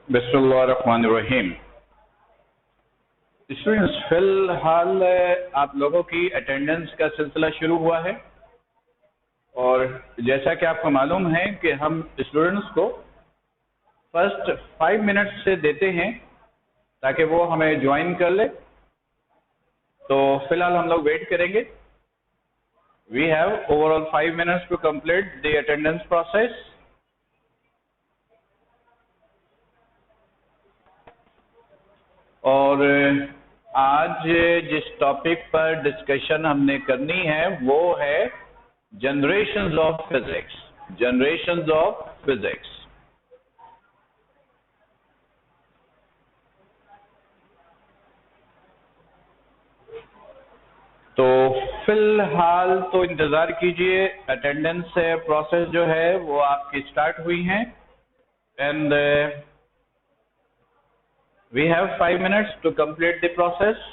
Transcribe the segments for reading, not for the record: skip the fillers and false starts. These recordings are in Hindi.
बिस्मिल्लाहिर्रहमानिर्रहीम। स्टूडेंट्स, फिलहाल आप लोगों की अटेंडेंस का सिलसिला शुरू हुआ है और जैसा कि आपको मालूम है कि हम स्टूडेंट्स को फर्स्ट 5 मिनट्स से देते हैं ताकि वो हमें ज्वाइन कर ले। तो फिलहाल हम लोग वेट करेंगे। We have overall 5 minutes to complete the attendance process. और आज जिस टॉपिक पर डिस्कशन हमने करनी है वो है generations of physics. Generations of physics. तो फिलहाल तो इंतजार कीजिए, अटेंडेंस प्रोसेस जो है वो आपकी स्टार्ट हुई है and we have 5 minutes to complete the process.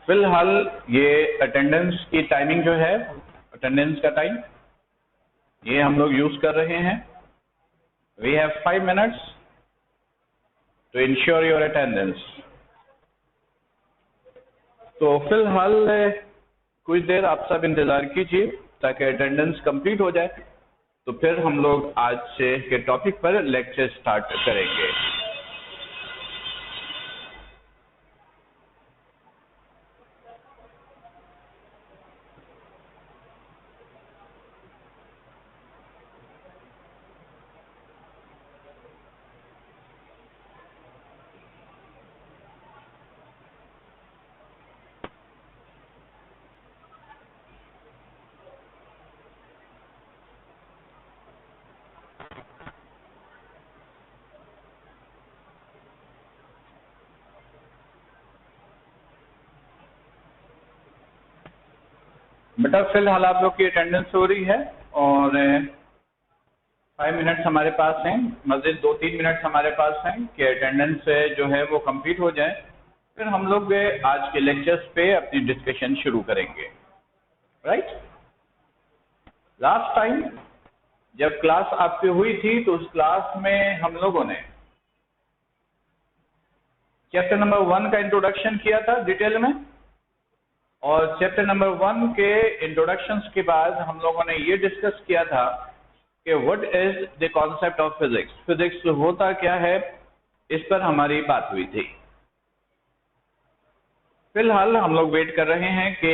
फिलहाल ये अटेंडेंस की टाइमिंग जो है, अटेंडेंस का टाइम ये हम लोग यूज कर रहे हैं। We have 5 minutes to ensure your attendance. तो फिलहाल कुछ देर आप सब इंतजार कीजिए ताकि अटेंडेंस कंप्लीट हो जाए, तो फिर हम लोग आज से के टॉपिक पर लेक्चर स्टार्ट करेंगे। बेटा फिलहाल आप लोग की अटेंडेंस हो रही है और 5 मिनट्स हमारे पास हैं, मज़ीद 2-3 मिनट्स हमारे पास हैं कि अटेंडेंस जो है वो कंप्लीट हो जाए। फिर हम लोग आज के लेक्चर्स पे अपनी डिस्कशन शुरू करेंगे। राइट? लास्ट टाइम जब क्लास आपकी हुई थी तो उस क्लास में हम लोगों ने चैप्टर नंबर 1 का इंट्रोडक्शन किया था डिटेल में, और चैप्टर नंबर 1 के इंट्रोडक्शंस के बाद हम लोगों ने ये डिस्कस किया था कि what is the concept of physics. Physics होता क्या है, इस पर हमारी बात हुई थी। फिलहाल हम लोग वेट कर रहे हैं कि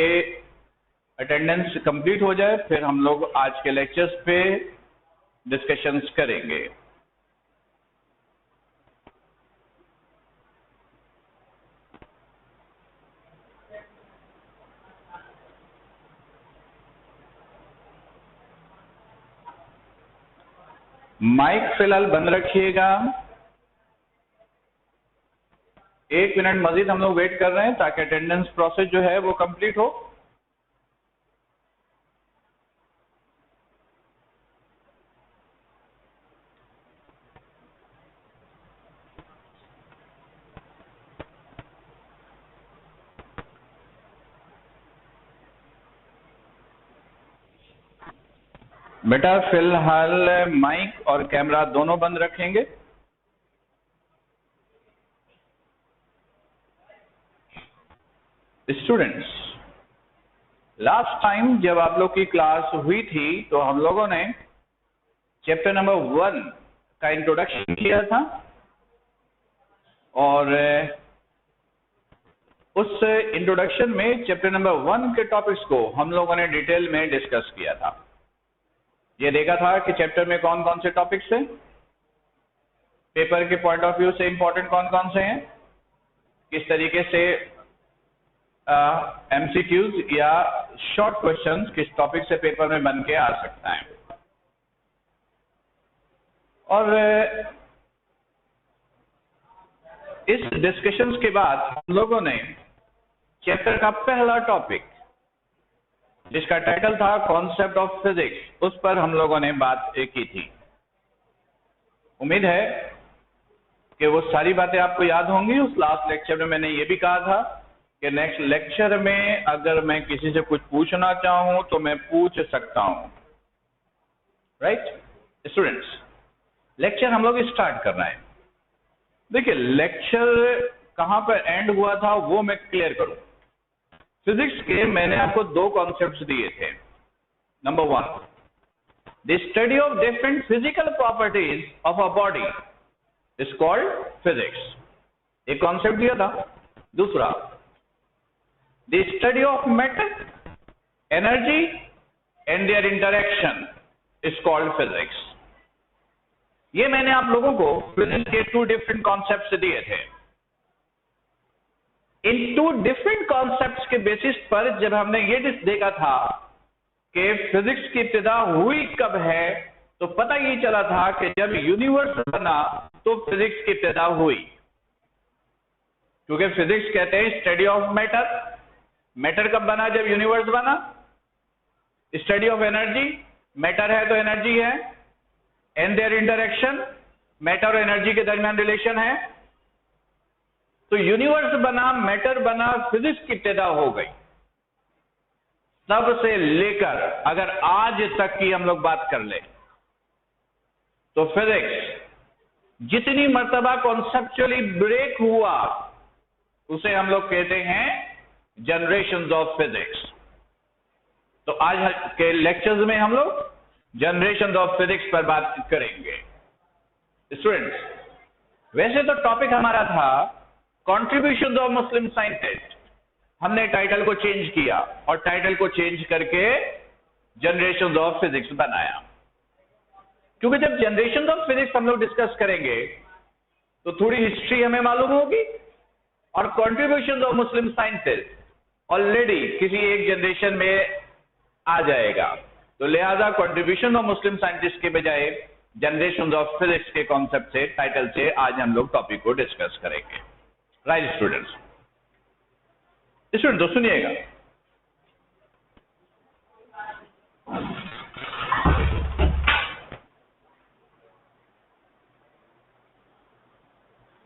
अटेंडेंस कंप्लीट हो जाए, फिर हम लोग आज के लेक्चर्स पे डिस्कशंस करेंगे। माइक फिलहाल बंद रखिएगा। 1 मिनट मजीद हम लोग वेट कर रहे हैं ताकि अटेंडेंस प्रोसेस जो है वो कंप्लीट हो। बेटा फिलहाल माइक और कैमरा दोनों बंद रखेंगे। स्टूडेंट्स, लास्ट टाइम जब आप लोग की क्लास हुई थी तो हम लोगों ने चैप्टर नंबर 1 का इंट्रोडक्शन किया था और उस इंट्रोडक्शन में चैप्टर नंबर 1 के टॉपिक्स को हम लोगों ने डिटेल में डिस्कस किया था। ये देखा था कि चैप्टर में कौन कौन से टॉपिक्स हैं, पेपर के पॉइंट ऑफ व्यू से इंपॉर्टेंट कौन कौन से हैं, किस तरीके से एमसीक्यूज या शॉर्ट क्वेश्चंस किस टॉपिक से पेपर में बन के आ सकता है। और इस डिस्कशंस के बाद हम लोगों ने चैप्टर का पहला टॉपिक, जिसका टाइटल था कॉन्सेप्ट ऑफ फिजिक्स, उस पर हम लोगों ने बात की थी। उम्मीद है कि वो सारी बातें आपको याद होंगी। उस लास्ट लेक्चर में मैंने ये भी कहा था कि नेक्स्ट लेक्चर में अगर मैं किसी से कुछ पूछना चाहूं तो मैं पूछ सकता हूं। राइट स्टूडेंट्स, लेक्चर हम लोग स्टार्ट करना है। देखिए, लेक्चर कहां पर एंड हुआ था वो मैं क्लियर करूं। फिजिक्स के मैंने आपको दो कॉन्सेप्ट्स दिए थे। Number one, the study of different physical properties of a body is called physics, एक कॉन्सेप्ट दिया था। दूसरा, the study of matter, energy and there interaction is called physics. ये मैंने आप लोगों को फिजिक्स के टू डिफरेंट कॉन्सेप्ट्स दिए थे। इन टू डिफरेंट कॉन्सेप्ट्स के बेसिस पर जब हमने ये देखा था कि फिजिक्स की इब्तिदा हुई कब है, तो पता ये चला था कि जब यूनिवर्स बना तो फिजिक्स की इब्तिदा हुई। क्योंकि फिजिक्स कहते हैं स्टडी ऑफ मैटर। मैटर कब बना? जब यूनिवर्स बना। स्टडी ऑफ एनर्जी, मैटर है तो एनर्जी है। एंड देयर इंटरेक्शन, मैटर और एनर्जी के दरमियान रिलेशन है। तो यूनिवर्स बना, मैटर बना, फिजिक्स की इब्तिदा हो गई। तब से लेकर अगर आज तक की हम लोग बात कर ले तो फिजिक्स जितनी मर्तबा कॉन्सेप्चुअली ब्रेक हुआ उसे हम लोग कहते हैं जनरेशंस ऑफ फिजिक्स। तो आज के लेक्चर्स में हम लोग जनरेशंस ऑफ फिजिक्स पर बात करेंगे। स्टूडेंट्स, वैसे तो टॉपिक हमारा था कॉन्ट्रीब्यूशन ऑफ मुस्लिम साइंटिस्ट। हमने टाइटल को चेंज किया और टाइटल को चेंज करके जनरेशंस ऑफ फिजिक्स बनाया। क्योंकि जब जनरेशंस ऑफ फिजिक्स हम लोग डिस्कस करेंगे तो थोड़ी हिस्ट्री हमें मालूम होगी, और contribution of Muslim scientist already किसी एक जनरेशन में आ जाएगा। तो लिहाजा कॉन्ट्रीब्यूशन ऑफ मुस्लिम साइंटिस्ट के बजाय जनरेशंस ऑफ फिजिक्स के कॉन्सेप्ट से, टाइटल से आज हम लोग टॉपिक को डिस्कस करेंगे। राइट स्टूडेंट्स, तो सुनिएगा।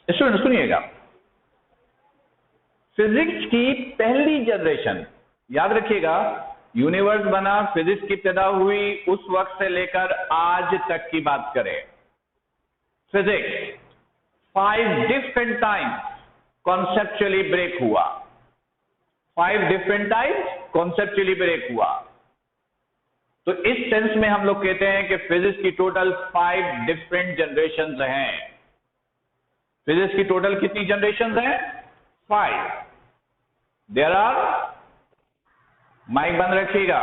स्टूडेंट सुनिएगा, फिजिक्स की पहली जनरेशन, याद रखिएगा, यूनिवर्स बना, फिजिक्स की इब्तिदा हुई, उस वक्त से लेकर आज तक की बात करें, physics 5 different times conceptually break हुआ। 5 डिफरेंट टाइम्स कॉन्सेप्चुअली ब्रेक हुआ। तो इस सेंस में हम लोग कहते हैं कि फिजिक्स की टोटल 5 डिफरेंट जनरेशंस हैं। फिजिक्स की टोटल कितनी जनरेशंस हैं? 5। देयर आर, माइक बंद रखिएगा,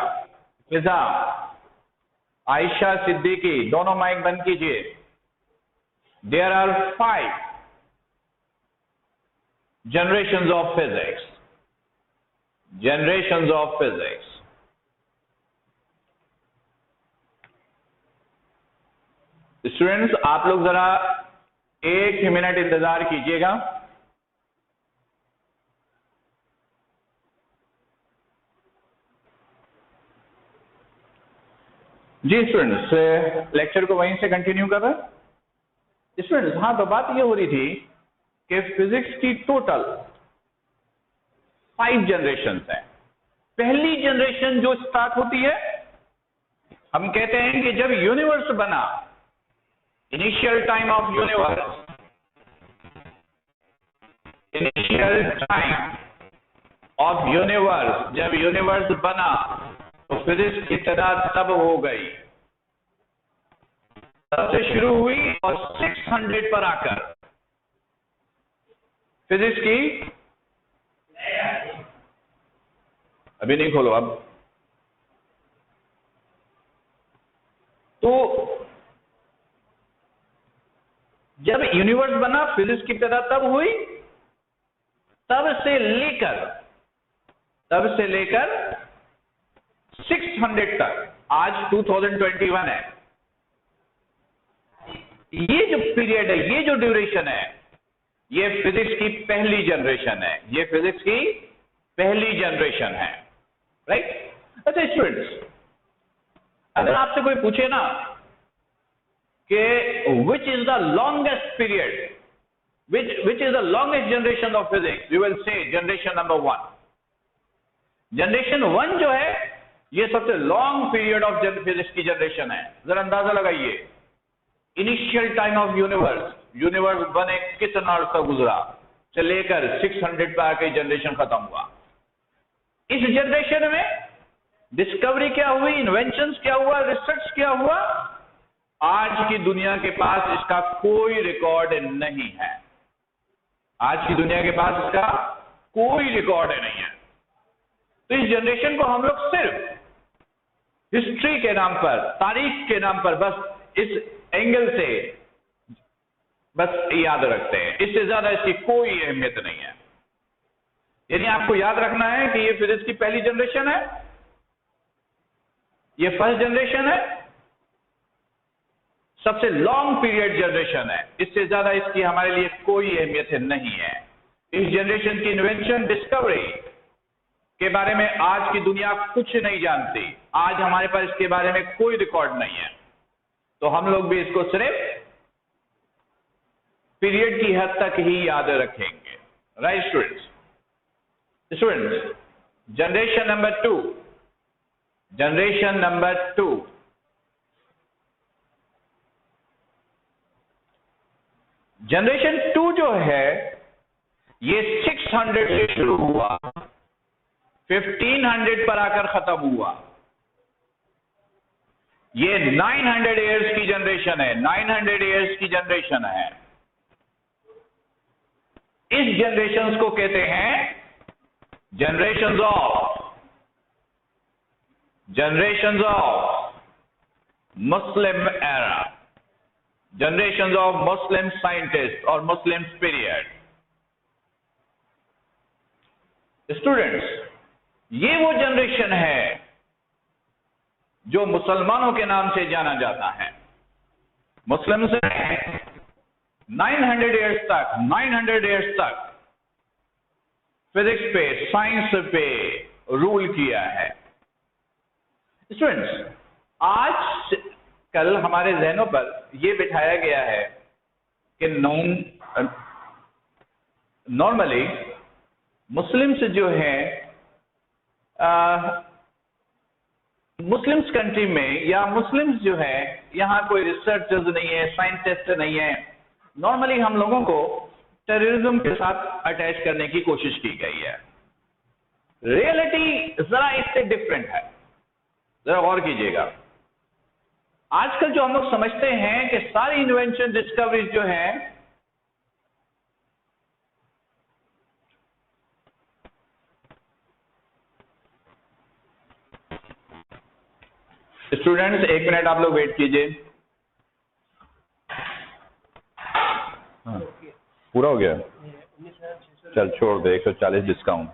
फिजा, आयशा, सिद्दीकी, दोनों माइक बंद कीजिए। There are 5 generations of physics, generations of physics। Students, आप लोग जरा 1 मिनट इंतजार कीजिएगा। जी स्टूडेंट्स, लेक्चर को वहीं से कंटिन्यू कर रहे हैं। स्टूडेंट्स, हाँ, तो बात ये हो रही थी कि फिजिक्स की टोटल 5 जनरेशंस हैं। पहली जनरेशन जो स्टार्ट होती है, हम कहते हैं कि जब यूनिवर्स बना, initial time of universe, initial time of universe, जब यूनिवर्स बना तो फिजिक्स की इब्तिदा तब हो गई, तब से शुरू हुई और 600 पर आकर फिजिक्स की, अभी नहीं खोलो अब, तो जब यूनिवर्स बना फिजिक्स की इब्तिदा तब हुई, तब से लेकर 600 तक, आज 2021 है, ये जो पीरियड है, ये जो ड्यूरेशन है, ये फिजिक्स की पहली जनरेशन है, ये फिजिक्स की पहली जनरेशन है, राइट। अच्छा स्टूडेंट्स, अगर आपसे कोई पूछे ना कि which is the longest period, which is the longest generation of physics, you will say generation number 1. Generation 1 जो है ये सबसे लॉन्ग पीरियड ऑफ फिजिक्स की जनरेशन है। जरा अंदाजा लगाइए, इनिशियल टाइम ऑफ यूनिवर्स बने कितना अर्सा गुजरा से लेकर 600 पे आके जनरेशन खत्म हुआ। इस जनरेशन में डिस्कवरी क्या हुई, इन्वेंशंस क्या हुआ, रिसर्च क्या हुआ, आज की दुनिया के पास इसका कोई रिकॉर्ड नहीं है। आज की दुनिया के पास इसका कोई रिकॉर्ड नहीं है। तो इस जनरेशन को हम लोग सिर्फ हिस्ट्री के नाम पर, तारीख के नाम पर बस इस एंगल से बस याद रखते हैं, इससे ज्यादा इसकी कोई अहमियत नहीं है। यानी आपको याद रखना है कि ये फिजिक्स की पहली जनरेशन है, ये फर्स्ट जनरेशन है, सबसे लॉन्ग पीरियड जनरेशन है, इससे ज्यादा इसकी हमारे लिए कोई अहमियत नहीं है। इस जनरेशन की इन्वेंशन, डिस्कवरी के बारे में आज की दुनिया कुछ नहीं जानती। आज हमारे पास इसके बारे में कोई रिकॉर्ड नहीं है, तो हम लोग भी इसको सिर्फ पीरियड की हद तक ही याद रखेंगे, right students. Generation number 2, generation number 2, generation 2 जो है ये 600 से शुरू हुआ, 1500 पर आकर खत्म हुआ। ये 900 ईयर्स की जनरेशन है, 900 ईयर्स की जनरेशन है। इस जनरेशंस को कहते हैं generations of Muslim era, generations of Muslim scientist और मुस्लिम पीरियड। स्टूडेंट्स, ये वो जनरेशन है जो मुसलमानों के नाम से जाना जाता है। मुस्लिम से 900 ईयर्स तक फिजिक्स पे, साइंस पे रूल किया है। स्टूडेंट्स, आज कल हमारे जहनों पर यह बिठाया गया है कि नॉर्मली मुस्लिम्स जो हैं, मुस्लिम्स कंट्री में या मुस्लिम्स जो है यहाँ कोई रिसर्चर्स नहीं है, साइंटिस्ट नहीं है। नॉर्मली हम लोगों को टेररिज्म के साथ अटैच करने की कोशिश की गई है। रियलिटी जरा इससे डिफरेंट है, जरा गौर कीजिएगा। आजकल जो हम लोग समझते हैं कि सारी इन्वेंशन, डिस्कवरीज जो हैं स्टूडेंट्स, 1 मिनट आप लोग वेट कीजिए। हाँ, पूरा हो गया, चल छोड़ दे, 140 discount.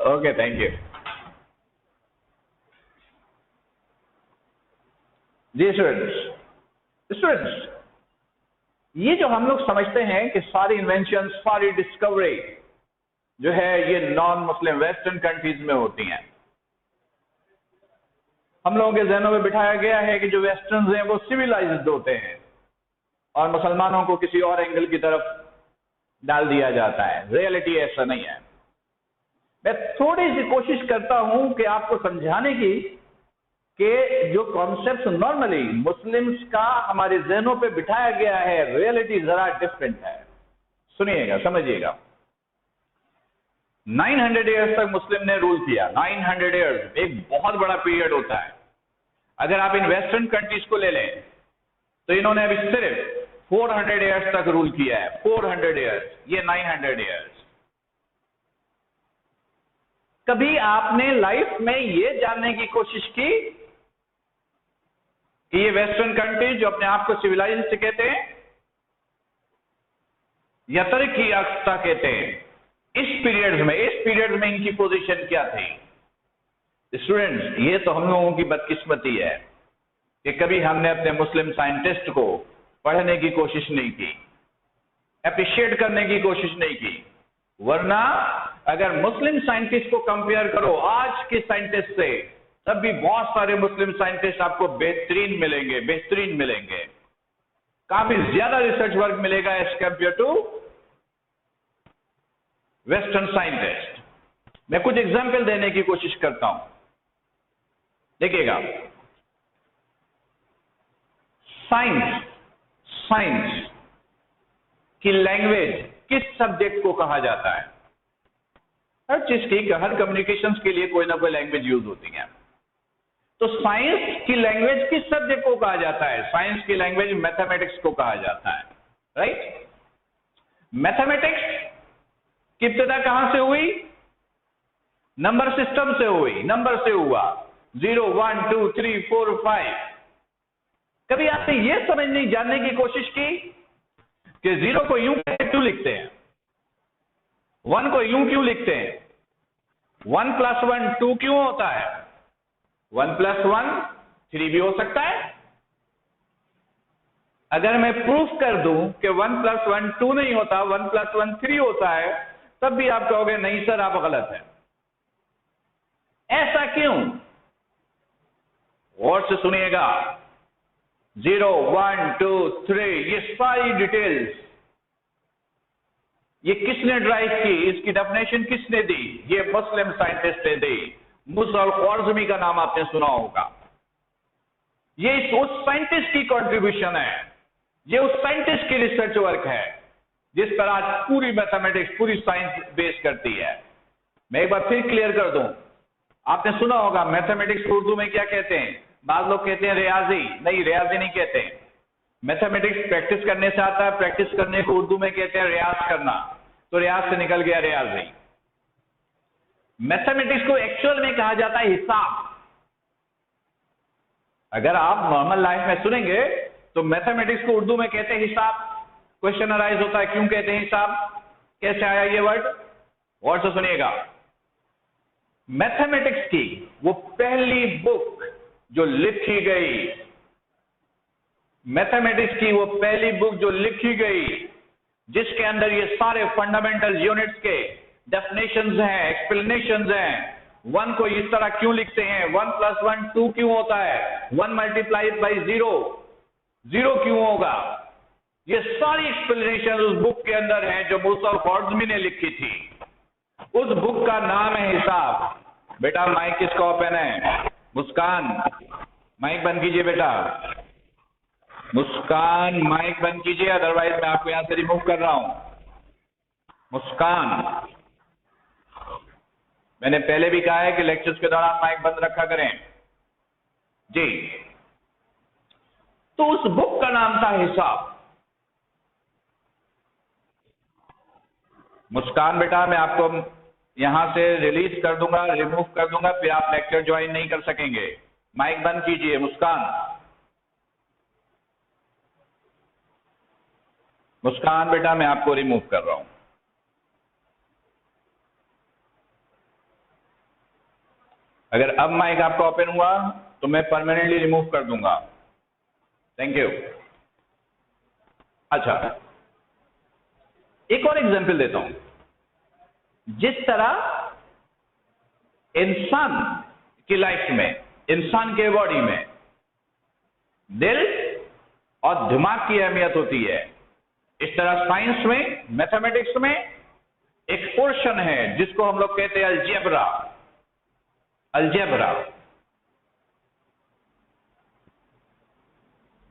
Okay, thank you ji. Students, ये जो हम लोग समझते हैं कि सारी इन्वेंशन, सारी डिस्कवरी जो है ये नॉन मुस्लिम वेस्टर्न कंट्रीज में होती हैं। हम लोगों के जहनों में बिठाया गया है कि जो वेस्टर्न्स हैं वो सिविलाइज्ड होते हैं और मुसलमानों को किसी और एंगल की तरफ डाल दिया जाता है। रियलिटी ऐसा नहीं है। मैं थोड़ी सी कोशिश करता हूं कि आपको समझाने की कि जो कॉन्सेप्ट नॉर्मली मुस्लिम्स का हमारे जहनों पे बिठाया गया है, रियलिटी जरा डिफरेंट है। सुनिएगा, समझिएगा। 900 ईयर्स तक मुस्लिम ने रूल किया। 900 ईयर्स एक बहुत बड़ा पीरियड होता है। अगर आप इन वेस्टर्न कंट्रीज को ले लें तो इन्होंने अभी सिर्फ 400 ईयर्स तक रूल किया है। 400 ईयर्स, ये 900 ईयर्स। कभी आपने लाइफ में ये जानने की कोशिश की कि ये वेस्टर्न कंट्रीज जो अपने आप को सिविलाइज्ड कहते हैं या तरक्की याफ्ता कहते हैं, इस पीरियड में इनकी पोजीशन क्या थी? स्टूडेंट्स, ये तो हम लोगों की बदकिस्मती है कि कभी हमने अपने मुस्लिम साइंटिस्ट को पढ़ने की कोशिश नहीं की, अप्रिशिएट करने की कोशिश नहीं की। वरना अगर मुस्लिम साइंटिस्ट को कंपेयर करो आज के साइंटिस्ट से, तब भी बहुत सारे मुस्लिम साइंटिस्ट आपको बेहतरीन मिलेंगे, बेहतरीन मिलेंगे। काफी ज्यादा रिसर्च वर्क मिलेगा as compare to western scientist. मैं कुछ एग्जाम्पल देने की कोशिश करता हूं, देखिएगा। साइंस की लैंग्वेज किस सब्जेक्ट को कहा जाता है? हर चीज की, हर कम्युनिकेशंस के लिए कोई ना कोई लैंग्वेज यूज होती है। तो साइंस की लैंग्वेज किस सब्जेक्ट को कहा जाता है? साइंस की लैंग्वेज मैथमेटिक्स को कहा जाता है, राइट? मैथमेटिक्स की इब्तिदा कहां से हुई? नंबर सिस्टम से हुई, नंबर से हुआ 0 1 2 3 4 5। कभी आपने यह समझने जानने की कोशिश की कि 0 को यूं क्यों लिखते हैं, 1 को यूं क्यों लिखते हैं, 1 + 1 2 क्यों होता है, 1 + 1 3 भी हो सकता है? अगर मैं प्रूफ कर दूं कि 1 + 1 2 नहीं होता, 1 + 1 3 होता है, तब भी आप कहोगे नहीं सर आप गलत हैं। ऐसा क्यों? और से सुनिएगा। 0 1 2 3 ये सारी डिटेल्स ये किसने ड्राइव की? इसकी डेफिनेशन किसने दी? ये मुस्लिम साइंटिस्ट ने दी। मूसा अल-ख्वारिज़मी का नाम आपने सुना होगा। ये उस साइंटिस्ट की कंट्रीब्यूशन है, ये उस साइंटिस्ट की रिसर्च वर्क है जिस पर आज पूरी मैथमेटिक्स, पूरी साइंस बेस करती है। मैं एक बार फिर क्लियर कर दूं, आपने सुना होगा मैथमेटिक्स को उर्दू में क्या कहते हैं? बाद लोग कहते हैं रियाजी। नहीं, रियाजी नहीं कहते। मैथमेटिक्स प्रैक्टिस करने से आता है, प्रैक्टिस करने को उर्दू में कहते हैं रियाज करना, तो रियाज से निकल गया रियाजी। मैथमेटिक्स को एक्चुअल में कहा जाता है हिसाब। अगर आप नॉर्मल लाइफ में सुनेंगे तो मैथमेटिक्स को उर्दू में कहते हैं हिसाब। क्वेश्चन अराइज होता है क्यों कहते हैं हिसाब, कैसे आया ये वर्ड? और से सुनिएगा। मैथमेटिक्स की वो पहली बुक जो लिखी गई, मैथमेटिक्स की वो पहली बुक जो लिखी गई जिसके अंदर ये सारे फंडामेंटल यूनिट्स के डेफिनेशंस हैं, एक्सप्लेनेशंस हैं। 1 को इस तरह क्यों लिखते हैं, 1 + 1 2 क्यों होता है, 1 × 0 0 क्यों होगा, ये सारी एक्सप्लेनेशन उस बुक के अंदर है जो मूसा अल-ख्वारिज़मी ने लिखी थी। उस बुक का नाम है हिसाब। बेटा माइक किसका ओपन है? मुस्कान माइक बंद कीजिए बेटा। मुस्कान माइक बंद कीजिए, अदरवाइज मैं आपको यहां से रिमूव कर रहा हूं। मुस्कान, मैंने पहले भी कहा है कि लेक्चर्स के दौरान माइक बंद रखा करें जी। तो उस बुक का नाम था हिसाब। मुस्कान बेटा मैं आपको यहां से रिलीज कर दूंगा, रिमूव कर दूंगा, फिर आप लेक्चर ज्वाइन नहीं कर सकेंगे। माइक बंद कीजिए मुस्कान। मुस्कान बेटा मैं आपको रिमूव कर रहा हूं। अगर अब माइक आपका ओपन हुआ तो मैं परमानेंटली रिमूव कर दूंगा। Thank you. अच्छा, एक और एग्जांपल देता हूं। जिस तरह इंसान की लाइफ में, इंसान के बॉडी में दिल और दिमाग की अहमियत होती है, इस तरह साइंस में, मैथमेटिक्स में एक पोर्शन है जिसको हम लोग कहते हैं अलजेब्रा। अलजेब्रा,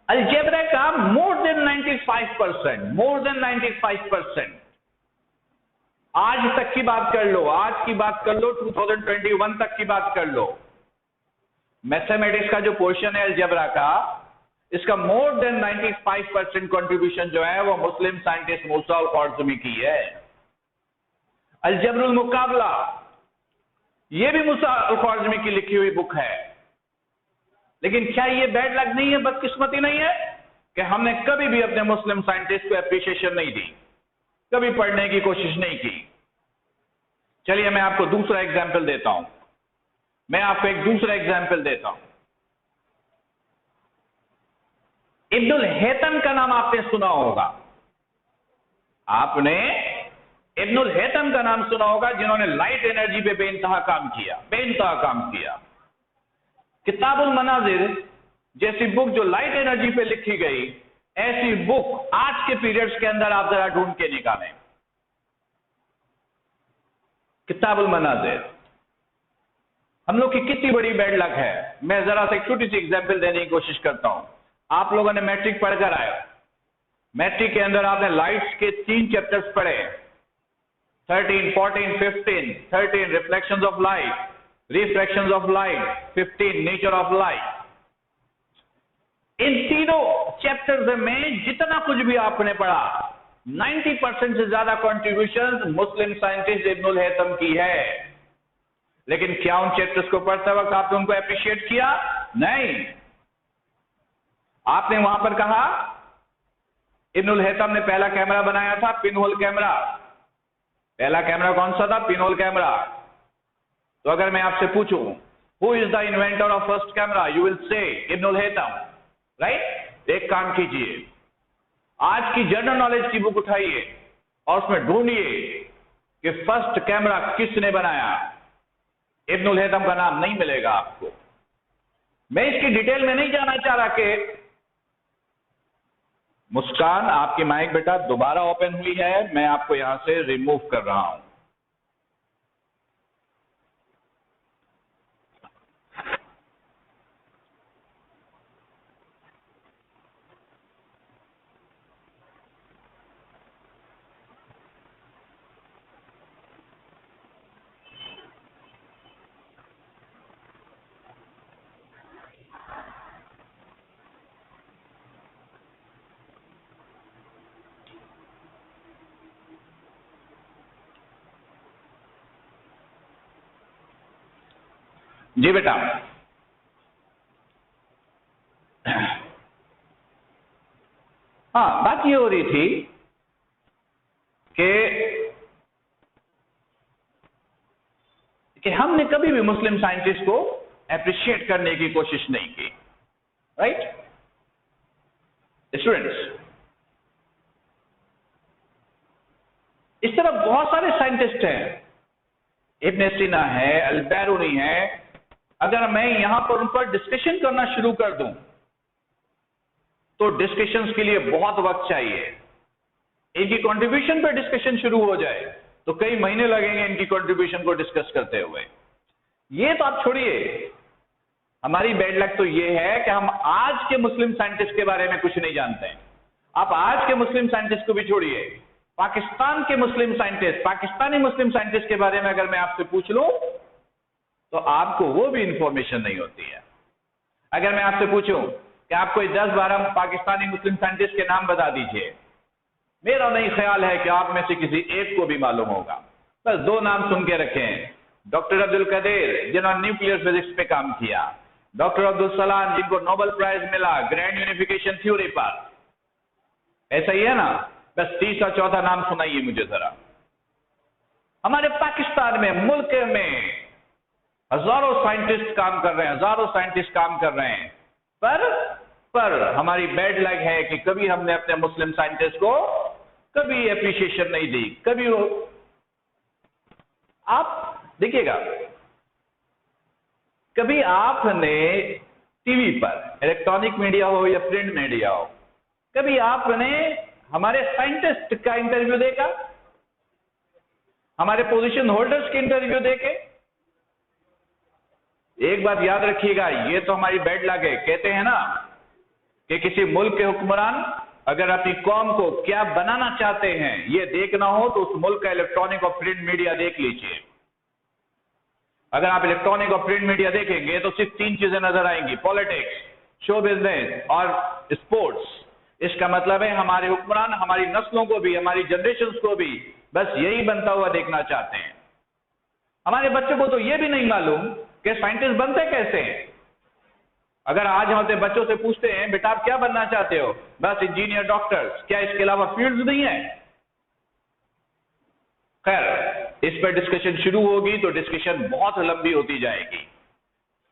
अलजेब्रा का मोर देन 95% आज तक की बात कर लो, आज की बात कर लो, 2021 तक की बात कर लो, मैथमेटिक्स का जो पोर्शन है अलजेब्रा का, इसका मोर देन 95% कंट्रीब्यूशन जो है वो मुस्लिम साइंटिस्ट मूसा अल-ख्वारिज़मी की है। अलजब्रुल मुकाबला, ये भी मूसा अल-ख्वारिज़मी की लिखी हुई बुक है। लेकिन क्या ये बैड लक नहीं है, बदकिस्मती नहीं है कि हमने कभी भी अपने मुस्लिम साइंटिस्ट को एप्रिशिएशन नहीं दी, कभी पढ़ने की कोशिश नहीं की। चलिए मैं आपको दूसरा एग्जाम्पल देता हूं, मैं आपको एक दूसरा एग्जाम्पल देता हूं। इब्नुल हैतम का नाम आपने सुना होगा, आपने इब्नुल हैतम का नाम सुना होगा, जिन्होंने लाइट एनर्जी पे बेइंतहा काम किया। किताबुल मनाजिर जैसी बुक जो लाइट एनर्जी पे लिखी गई, ऐसी बुक आज के पीरियड्स के अंदर आप जरा ढूंढ के निकालें। किताबुल मनाजिर, हम लोग की कितनी बड़ी बैड लक है। मैं जरा सा एक छोटी सी एग्जांपल देने की कोशिश करता हूं। आप लोगों ने मैट्रिक पढ़कर आए, मैट्रिक के अंदर आपने लाइट्स के 3 चैप्टर्स पढ़े, 13, 14, 15, 13 reflections of light, refractions of light, 15 nature of light. इन तीनों चैप्टर्स में जितना कुछ भी आपने पढ़ा, 90% से ज्यादा कंट्रीब्यूशन मुस्लिम साइंटिस्ट इब्नुल हैतम की है। लेकिन क्या उन चैप्टर्स को पढ़ते वक्त आपने उनको अप्रिशिएट किया? नहीं। आपने वहां पर कहा इब्नुल हैतम ने पहला कैमरा बनाया था, पिन होल कैमरा। पहला कैमरा कौन सा था? Pin hole camera. तो अगर मैं आपसे पूछूं who is the inventor of first camera, you will say Ibn al Haytham, right? एक काम कीजिए, आज की जनरल नॉलेज की बुक उठाइए और उसमें ढूंढिए कि फर्स्ट कैमरा किसने बनाया। इब्नुल हैतम का नाम नहीं मिलेगा आपको। मैं इसकी डिटेल में नहीं जाना चाह रहा कि मुस्कान, आपकी माइक बेटा दोबारा ओपन हुई है, मैं आपको यहां से रिमूव कर रहा हूं। जी बेटा, हाँ, बात ये हो रही थी कि हमने कभी भी मुस्लिम साइंटिस्ट को एप्रिशिएट करने की कोशिश नहीं की, राइट स्टूडेंट्स? इस तरह बहुत सारे साइंटिस्ट हैं, इब्न सीना है, अल-बैरूनी है। अगर मैं यहां पर उन पर डिस्कशन करना शुरू कर दूं तो डिस्कशंस के लिए बहुत वक्त चाहिए। इनकी कंट्रीब्यूशन पर डिस्कशन शुरू हो जाए तो कई महीने लगेंगे इनकी कंट्रीब्यूशन को डिस्कस करते हुए। ये तो आप छोड़िए, हमारी बैड लक तो ये है कि हम आज के मुस्लिम साइंटिस्ट के बारे में कुछ नहीं जानते हैं। आप आज के मुस्लिम साइंटिस्ट को भी छोड़िए, पाकिस्तान के मुस्लिम साइंटिस्ट, पाकिस्तानी मुस्लिम साइंटिस्ट के बारे में अगर मैं आपसे पूछ लूं तो आपको वो भी इंफॉर्मेशन नहीं होती है। अगर मैं आपसे पूछूं कि आप कोई 10-12 पाकिस्तानी मुस्लिम साइंटिस्ट के नाम बता दीजिए, मेरा नहीं ख्याल है कि आप में से किसी एक को भी मालूम होगा। बस 2 नाम सुन के रखें, डॉक्टर अब्दुल कदीर जिन्होंने न्यूक्लियर फिजिक्स पे काम किया, डॉक्टर अब्दुल सलाम जिनको नोबेल प्राइज मिला ग्रैंड यूनिफिकेशन थ्योरी पर। ऐसा ही है ना? बस 3रा 4था नाम सुनाइए मुझे जरा। हमारे पाकिस्तान में, मुल्क में हजारों साइंटिस्ट काम कर रहे हैं, पर हमारी बैड लक है कि कभी हमने अपने मुस्लिम साइंटिस्ट को कभी एप्रिशिएशन नहीं दी। कभी वो, आप देखिएगा, कभी आपने टीवी पर, इलेक्ट्रॉनिक मीडिया हो या प्रिंट मीडिया हो, कभी आपने हमारे साइंटिस्ट का इंटरव्यू देखा? हमारे पोजीशन होल्डर्स के इंटरव्यू देखे? एक बात याद रखिएगा, ये तो हमारी बैड लक है। कहते हैं ना कि किसी मुल्क के हुक्मरान अगर अपनी कौम को क्या बनाना चाहते हैं ये देखना हो तो उस मुल्क का इलेक्ट्रॉनिक और प्रिंट मीडिया देख लीजिए। अगर आप इलेक्ट्रॉनिक और प्रिंट मीडिया देखेंगे तो सिर्फ 3 चीजें नजर आएंगी, पॉलिटिक्स, शो बिजनेस और स्पोर्ट्स। इसका मतलब है हमारे हुक्मरान हमारी नस्लों को भी, हमारी जनरेशन को भी बस यही बनता हुआ देखना चाहते हैं। हमारे बच्चों को तो यह भी नहीं मालूम कि साइंटिस्ट बनते कैसे हैं। अगर आज हम अपने बच्चों से पूछते हैं बेटा आप क्या बनना चाहते हो, बस इंजीनियर, डॉक्टर्स, क्या इसके अलावा फील्ड्स नहीं है? खैर, इस पर डिस्कशन शुरू होगी तो डिस्कशन बहुत लंबी होती जाएगी।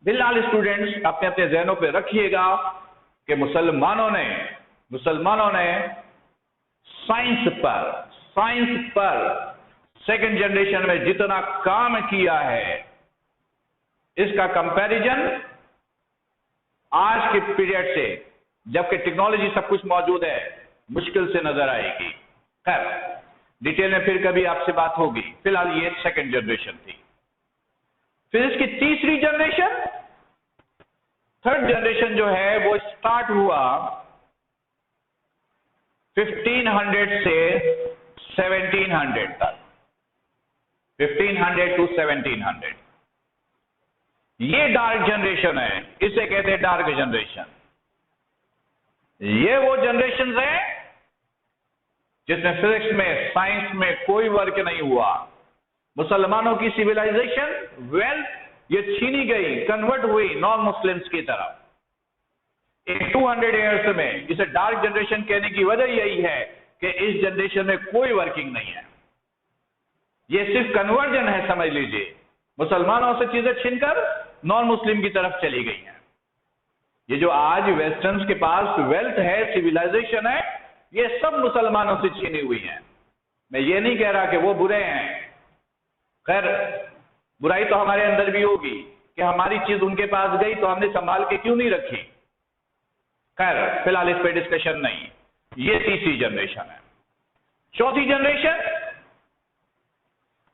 फिलहाल स्टूडेंट्स अपने अपने जहनों पे रखिएगा कि मुसलमानों ने साइंस पर सेकंड जनरेशन में जितना काम किया है, इसका कंपैरिजन आज के पीरियड से, जबकि टेक्नोलॉजी सब कुछ मौजूद है, मुश्किल से नजर आएगी। खैर, डिटेल में फिर कभी आपसे बात होगी। फिलहाल ये सेकंड जनरेशन थी। फिर इसकी तीसरी जनरेशन, थर्ड जनरेशन जो है वो स्टार्ट हुआ 1500 से 1700 तक, 1500 to 1700। ये डार्क जनरेशन है, इसे कहते हैं डार्क जनरेशन। ये वो जनरेशन है जिसमें फिजिक्स में, साइंस में कोई वर्क नहीं हुआ। मुसलमानों की सिविलाइजेशन, वेल्थ, ये छीनी गई, कन्वर्ट हुई नॉन मुस्लिम्स की तरफ। इन 200 ईयर्स में इसे डार्क जनरेशन कहने की वजह यही है कि इस जनरेशन में कोई वर्किंग नहीं है। ये सिर्फ कन्वर्जन है, समझ लीजिए। मुसलमानों से चीजें छीनकर नॉन मुस्लिम की तरफ चली गई हैं। ये जो आज वेस्टर्न्स के पास वेल्थ है, सिविलाइजेशन है, ये सब मुसलमानों से छीनी हुई है। मैं ये नहीं कह रहा कि वो बुरे हैं। खैर, बुराई तो हमारे अंदर भी होगी कि हमारी चीज उनके पास गई तो हमने संभाल के क्यों नहीं रखी। खैर, फिलहाल इस पे डिस्कशन नहीं। ये तीसरी जनरेशन है। चौथी जनरेशन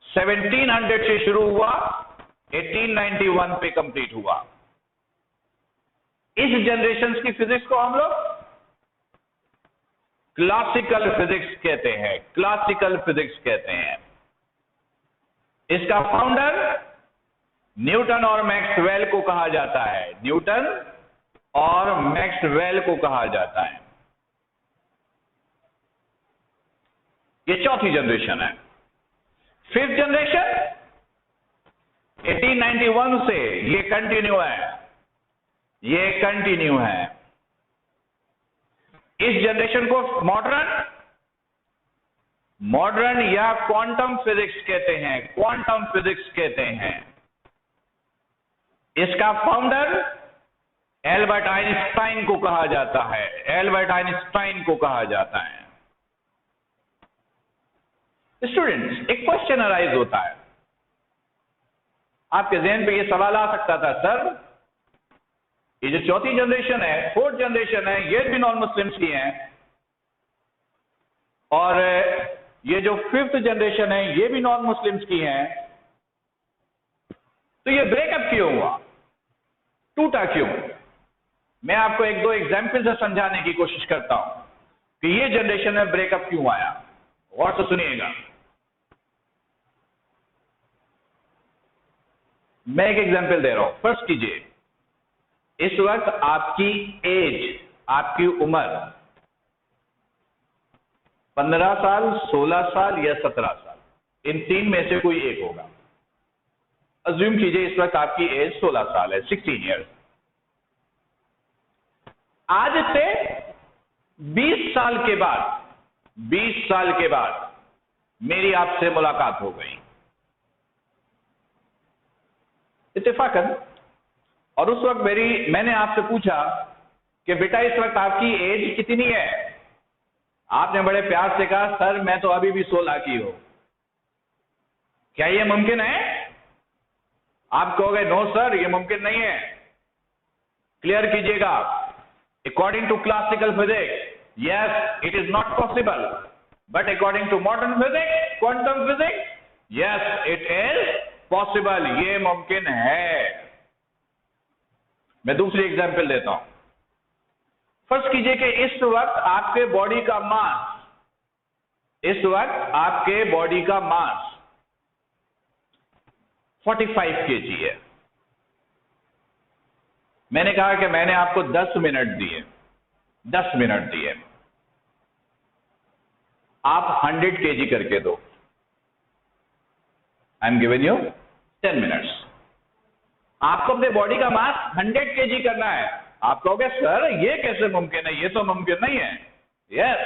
1700 से शुरू हुआ, 1891 पे कंप्लीट हुआ। इस जनरेशन की फिजिक्स को हम लोग क्लासिकल फिजिक्स कहते हैं, क्लासिकल फिजिक्स कहते हैं। इसका फाउंडर न्यूटन और मैक्सवेल को कहा जाता है, न्यूटन और मैक्सवेल को कहा जाता है। ये चौथी जनरेशन है। फिफ्थ जनरेशन 1891 से ये कंटिन्यू है, ये कंटिन्यू है। इस जनरेशन को मॉडर्न या क्वांटम फिजिक्स कहते हैं, क्वांटम फिजिक्स कहते हैं। इसका फाउंडर एल्बर्ट आइंस्टाइन को कहा जाता है, एल्बर्ट आइंस्टाइन को कहा जाता है। स्टूडेंट्स, एक क्वेश्चन अराइज होता है, आपके जहन पे ये सवाल आ सकता था, सर ये जो चौथी जनरेशन है, फोर्थ जनरेशन है, ये भी नॉन मुस्लिम्स की हैं, और ये जो फिफ्थ जनरेशन है ये भी नॉन मुस्लिम्स की हैं, तो ये ब्रेकअप क्यों हुआ, टूटा क्यों? मैं आपको एक दो एग्जाम्पल से समझाने की कोशिश करता हूं कि ये जनरेशन में ब्रेकअप क्यों आया। और तो सुनिएगा, मैं एक एग्जाम्पल दे रहा हूं। फर्स्ट कीजिए, इस वक्त आपकी एज, आपकी उम्र 15 साल, 16 साल या 17 साल, इन तीन में से कोई एक होगा। अज्यूम कीजिए इस वक्त आपकी एज 16 साल है, 16 ईयर्स। आज से 20 साल के बाद, 20 साल के बाद मेरी आपसे मुलाकात हो गई इत्तेफाकन, और उस वक्त मैंने आपसे पूछा कि बेटा इस वक्त आपकी एज कितनी है? आपने बड़े प्यार से कहा, सर मैं तो अभी भी 16 की हूं। क्या यह मुमकिन है? आप कहोगे नो सर, यह मुमकिन नहीं है। क्लियर कीजिएगा, according to classical physics, yes it is not possible, but according to modern physics, quantum physics, yes it is possible, ये मुमकिन है। मैं दूसरी एग्जांपल देता हूं। फर्स्ट कीजिए कि इस वक्त आपके बॉडी का मास, इस वक्त आपके बॉडी का मास 45 kg है। मैंने कहा कि मैंने आपको 10 मिनट दिए, 10 मिनट दिए, आप 100 kg करके दो। I am giving you 10 minutes. आपको अपने बॉडी का मास 100 kg करना है। आप कहोगे सर ये कैसे मुमकिन है, ये तो मुमकिन नहीं है। Yes,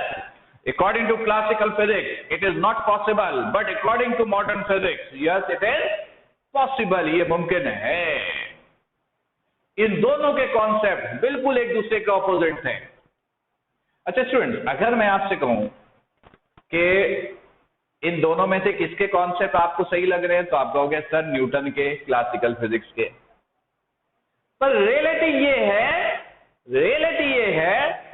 according to classical physics it is not possible, but according to modern physics yes it is possible, ये मुमकिन है। इन दोनों के कॉन्सेप्ट बिल्कुल एक दूसरे के ऑपोजिट थे। अच्छा स्टूडेंट्स, अगर मैं आपसे कहूं कि इन दोनों में से किसके कॉन्सेप्ट आपको सही लग रहे हैं, तो आप कहोगे सर न्यूटन के, क्लासिकल फिजिक्स के। पर रियलिटी ये है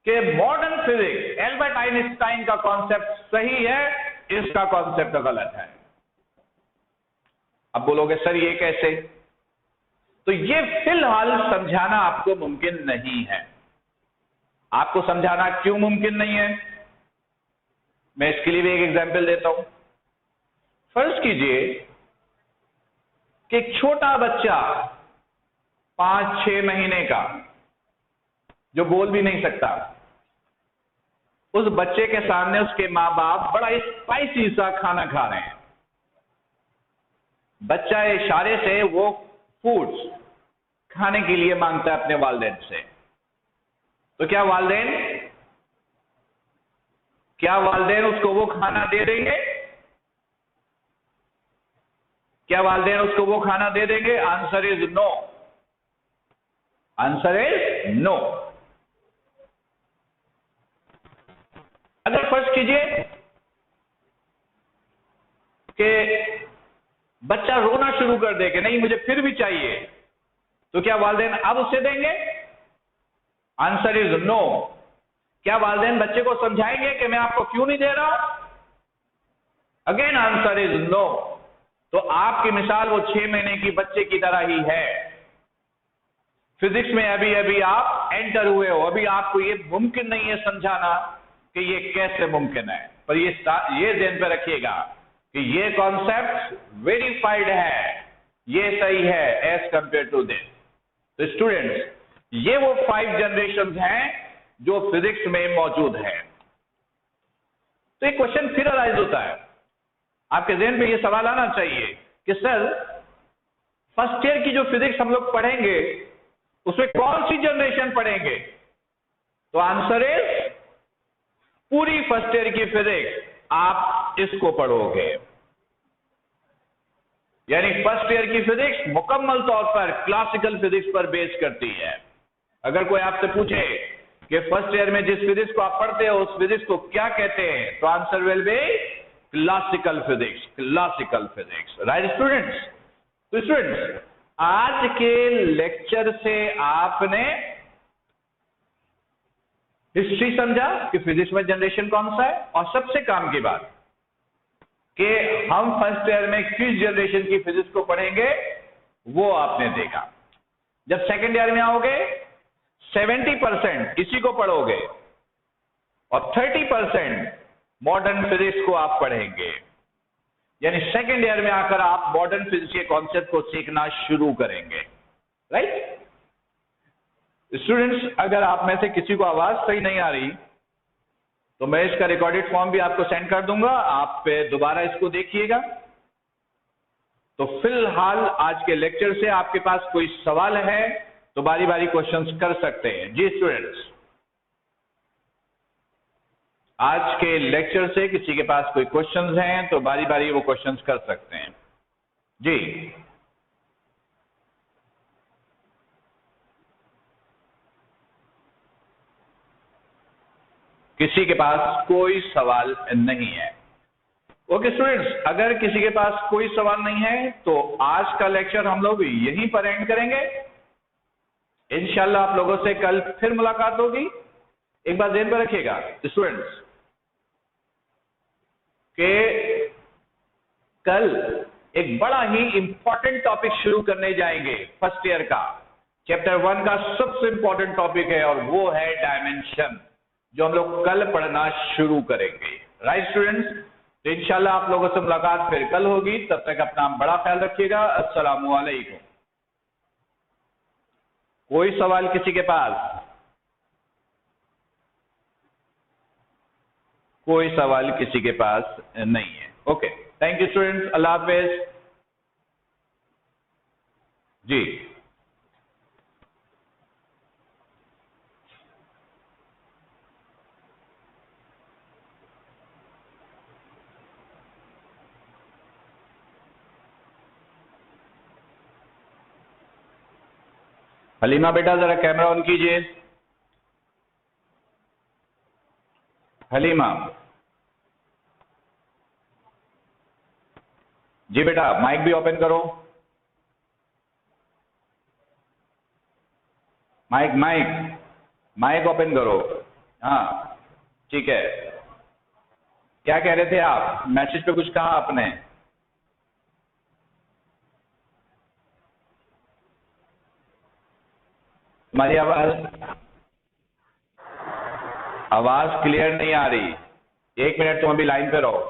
कि मॉडर्न फिजिक्स, एल्बर्ट आइंस्टाइन का कॉन्सेप्ट सही है, इसका कॉन्सेप्ट गलत है। अब बोलोगे सर ये कैसे? तो ये फिलहाल समझाना आपको मुमकिन नहीं है। आपको समझाना क्यों मुमकिन नहीं है, मैं इसके लिए भी एक एग्जांपल देता हूं। फर्ज कीजिए कि एक छोटा बच्चा 5-6 महीने का जो बोल भी नहीं सकता, उस बच्चे के सामने उसके मां बाप बड़ा स्पाइसी सा खाना खा रहे हैं। बच्चा इशारे से वो फूड्स खाने के लिए मांगता है अपने वालिदैन से। तो क्या वालिदैन उसको वो खाना दे देंगे? क्या वालिदैन उसको वो खाना दे देंगे? Answer is no. Answer is no. अगर फर्ज कीजिए कि बच्चा रोना शुरू कर दे कि नहीं मुझे फिर भी चाहिए, तो क्या वालिदैन अब उसे देंगे? Answer is no. क्या वालिदैन बच्चे को समझाएंगे कि मैं आपको क्यों नहीं दे रहा हूं? Again answer is no. तो आपकी मिसाल वो 6 महीने की बच्चे की तरह ही है। फिजिक्स में अभी अभी आप एंटर हुए हो, अभी आपको ये मुमकिन नहीं है समझाना कि ये कैसे मुमकिन है। पर ये ध्यान पे रखिएगा कि ये कॉन्सेप्ट वेरीफाइड है, ये सही है एज कंपेयर टू दिस। तो स्टूडेंट्स, ये वो 5 जनरेशन हैं जो फिजिक्स में मौजूद है। तो एक क्वेश्चन फिर अराइज होता है, आपके ज़हन में ये सवाल आना चाहिए कि सर फर्स्ट ईयर की जो फिजिक्स हम लोग पढ़ेंगे उसमें कौन सी जनरेशन पढ़ेंगे? तो आंसर इज पूरी फर्स्ट ईयर की फिजिक्स आप इसको पढ़ोगे। यानी फर्स्ट ईयर की फिजिक्स मुकम्मल तौर पर क्लासिकल फिजिक्स पर बेस करती है। अगर कोई आपसे पूछे कि फर्स्ट ईयर में जिस फिजिक्स को आप पढ़ते हो उस फिजिक्स को क्या कहते हैं, तो answer will be classical physics. Classical physics, right students? तो स्टूडेंट्स, आज के लेक्चर से आपने हिस्ट्री समझा कि फिजिक्स में जनरेशन कौन सा है, और सबसे काम की बात कि हम फर्स्ट ईयर में किस जनरेशन की फिजिक्स को पढ़ेंगे वो आपने देखा। जब सेकेंड ईयर में आओगे 70% इसी को पढ़ोगे और 30% मॉडर्न फिजिक्स को आप पढ़ेंगे। यानी सेकेंड ईयर में आकर आप मॉडर्न फिजिक्स के कॉन्सेप्ट को सीखना शुरू करेंगे, राइट स्टूडेंट्स? अगर आप में से किसी को आवाज सही नहीं आ रही तो मैं इसका रिकॉर्डेड फॉर्म भी आपको सेंड कर दूंगा, आप दोबारा इसको देखिएगा। तो फिलहाल आज के लेक्चर से आपके पास कोई सवाल है तो बारी बारी क्वेश्चंस कर सकते हैं। जी स्टूडेंट्स, आज के लेक्चर से किसी के पास कोई क्वेश्चंस हैं तो बारी बारी वो क्वेश्चंस कर सकते हैं। जी किसी के पास कोई सवाल नहीं है? ओके स्टूडेंट्स, अगर किसी के पास कोई सवाल नहीं है तो आज का लेक्चर हम लोग यहीं पर एंड करेंगे। इंशाल्लाह आप लोगों से कल फिर मुलाकात होगी। एक बात ध्यान पर रखिएगा स्टूडेंट्स कि कल एक बड़ा ही इंपॉर्टेंट टॉपिक शुरू करने जाएंगे फर्स्ट ईयर का। चैप्टर 1 का सबसे इंपॉर्टेंट टॉपिक है और वो है डायमेंशन, जो हम लोग कल पढ़ना शुरू करेंगे, राइट स्टूडेंट्स? तो इंशाल्लाह आप लोगों से मुलाकात फिर कल होगी। तब तक अपना बड़ा ख्याल रखिएगा। अस्सलामु अलैकुम। कोई सवाल किसी के पास? कोई सवाल किसी के पास नहीं है? ओके, थैंक यू स्टूडेंट्स, अल्लाह हाफिज। जी हलीमा बेटा जरा कैमरा ऑन कीजिए। हलीमा जी बेटा, माइक भी ओपन करो। माइक माइक माइक ओपन करो। हाँ ठीक है। क्या कह रहे थे आप? मैसेज पे कुछ कहा आपने? तुम्हारी आवाज क्लियर नहीं आ रही। एक मिनट, तुम अभी लाइन पे रहो।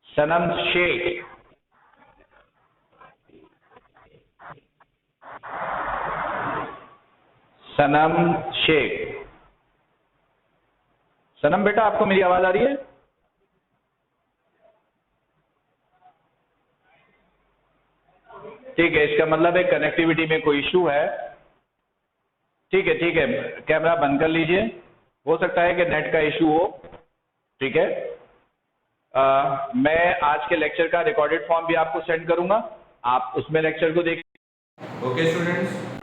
सनम शेख, सनम शेख। सनम बेटा, आपको मेरी आवाज आ रही है? ठीक है, इसका मतलब है कनेक्टिविटी में कोई इशू है। ठीक है ठीक है, कैमरा बंद कर लीजिए। हो सकता है कि नेट का इशू हो। ठीक है। मैं आज के लेक्चर का रिकॉर्डेड फॉर्म भी आपको सेंड करूंगा, आप उसमें लेक्चर को देख। Okay students,